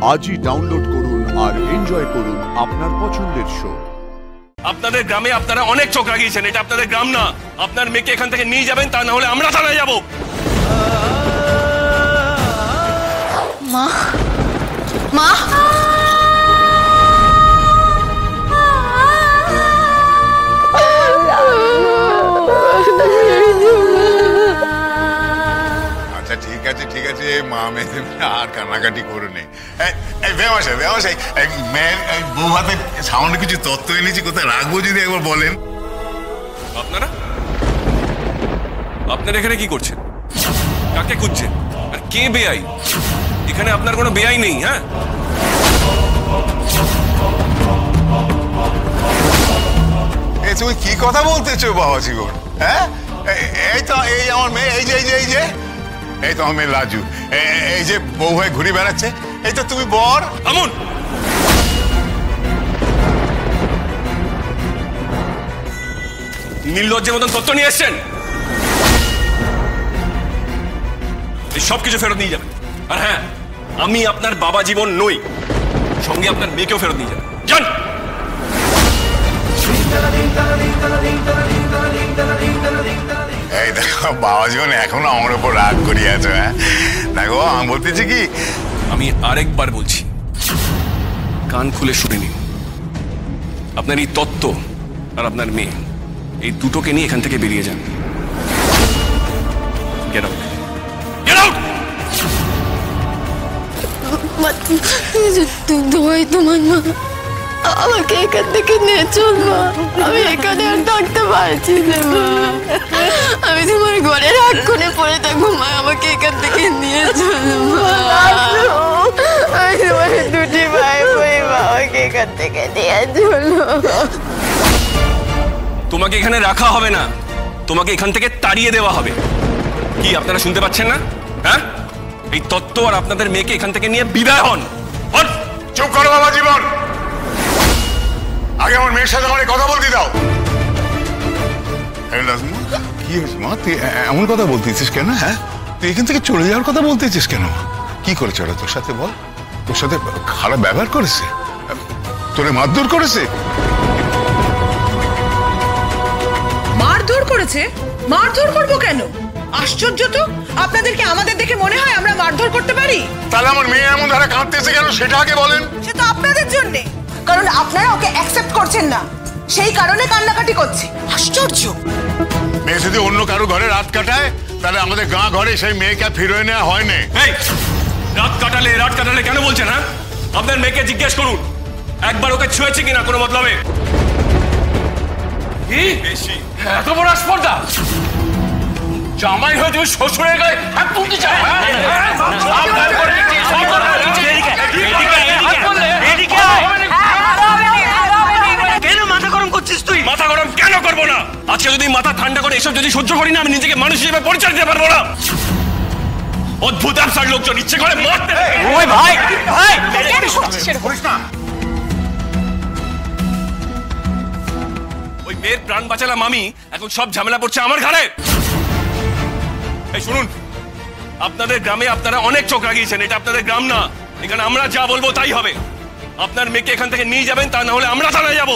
আজই ডাউনলোড করুন আর এনজয় করুন আপনার পছন্দের শো। আপনাদের গ্রামে আপনারা অনেক চোখ লাগিয়েছেন, এটা আপনাদের গ্রাম না। আপনার মেয়েকে এখান থেকে নিয়ে যাবেন, তা না হলে আমরা থানায় যাব। মা মা আচ্ছা ঠিক আছে মা মেয়ে আর কান্নাকাটি করো নে। মেয়ের বউ হাতে সামান্য কিছু তত্ত্ব এনেছি, কোথায় রাখবো যদি একবার বলেন। আপনারা এখানে কি করছেন? কাকে খুঁজছেন? আর কে বেআই? এখানে আপনার কোনো বেআই নেই। হ্যাঁ, তুমি কি কথা বলতেছো বাবা জীবন? হ্যাঁ, এই তো এই আমার মেয়ে, এই তো আমার মেয়ে লাজু, এই যে বউ হয়ে ঘুরে বেড়াচ্ছে, এই তো তুমি বর। আমন, নির্লজ্জের মতন তত্ত্ব নিয়ে এসছেন। এই সব কিছু ফেরত নিয়ে যাবেন। আর হ্যাঁ, আমি আপনার বাবা জীবন নই, সঙ্গে আপনার মেয়েকেও ফেরত নিয়ে যাবেন। যান। এই দেখো বাবা জীবন এখনো আমার উপর রাগ করিয়াছ। হ্যাঁ দেখো, আমি বলতেছি কি, আমি আরেকবার বলছি, কান খুলে শুনে নিন। আপনার এই তত্ত্ব আর আপনার মেয়ে, এই দুটোকে নিয়ে এখান থেকে বেরিয়ে যান। Get out, get out. তোমার মা আমাকে এখান থেকে নিয়ে চল মা, আমি এখানে আর থাকতে পারছি না মা, আমি তোমার ঘরে রাগ করে পড়ে থাকবো মা, আমাকে এখান থেকে নিয়ে চল মা, আমি তোমার দুটি ভাই বই মা, আমাকে এখান থেকে নিয়ে চল। তোমাকে এখানে রাখা হবে না, তোমাকে এখান থেকে তাড়িয়ে দেওয়া হবে। কি আপনারা শুনতে পাচ্ছেন না? হ্যাঁ, এই তত্ত্ব আর আপনাদের মেয়েকে এখান থেকে নিয়ে বিদায় হন। চুপ করো বাবা জীবন, আগে আমার মেয়ের সাথে আমার কথা বলতে দাও। কি হয়েছে মা, তুই এমন কথা বলতেছিস কেন? হ্যাঁ, তুই এখান থেকে চলে যাওয়ার কথা বলতেছিস কেন? কি করেছে ওরা তোর সাথে? বল, তোর সাথে খারাপ ব্যবহার করেছে? তোরে মারধর করেছে? মারধর করেছে? মারধর করবো কেন? আশ্চর্য তো, আপনাদেরকে আমাদের দেখে মনে হয় আমরা মারধর করতে পারি? তাহলে আমার মেয়ে এমন ধারা কাঁদতেছে কেন সেটা আগে বলেন। সে তো আপনাদের জন্যে, কারণ আপনারা ওকে অ্যাকসেপ্ট করছেন না, সেই কারণে কান্নাকাটি করছে। আশ্চর্য। মেয়ে যদি অন্য কারো ঘরে রাত কাটায়, তাহলে আমাদের গাঁ ঘরে সেই মেয়েকে ফিরিয়ে নেওয়া হয় না। এই রাত কাটালে কেন বলছেন? হ্যাঁ, আপনার মেয়েকে জিজ্ঞেস করুন একবার ওকে ছুঁয়েছে কিনা কোনো মতলবে। কি বেশি এত বড় স্পর্ধা? জামাই হয়ে তুমি শ্বশুরের গায়ে হাত তুলতে চাও? কেন মাথা গরম করছিস তুই? মাথা গরম কেন করবো না? আজকে যদি মাথা ঠান্ডা করে এসব যদি সহ্য করি না, আমি নিজেকে মানুষ হিসেবে পরিচয় দিতে পারবো না। অদ্ভুত আফসার লোকজন ইচ্ছে করে মারতে। ওই ভাই ভাই কেন করছিস এরকম? ওই মেয়ের প্রাণ বাঁচালাম আমি, এখন সব ঝামেলা পড়ছে আমার ঘাড়ে। এই শুনুন, আপনাদের গ্রামে আপনারা অনেক চোখ লাগিয়েছেন, এটা আপনাদের গ্রাম না। এখানে আমরা যা বলবো তাই হবে। আপনার মেয়েকে এখান থেকে নিয়ে যাবেন, তা না হলে আমরা থানায় যাব।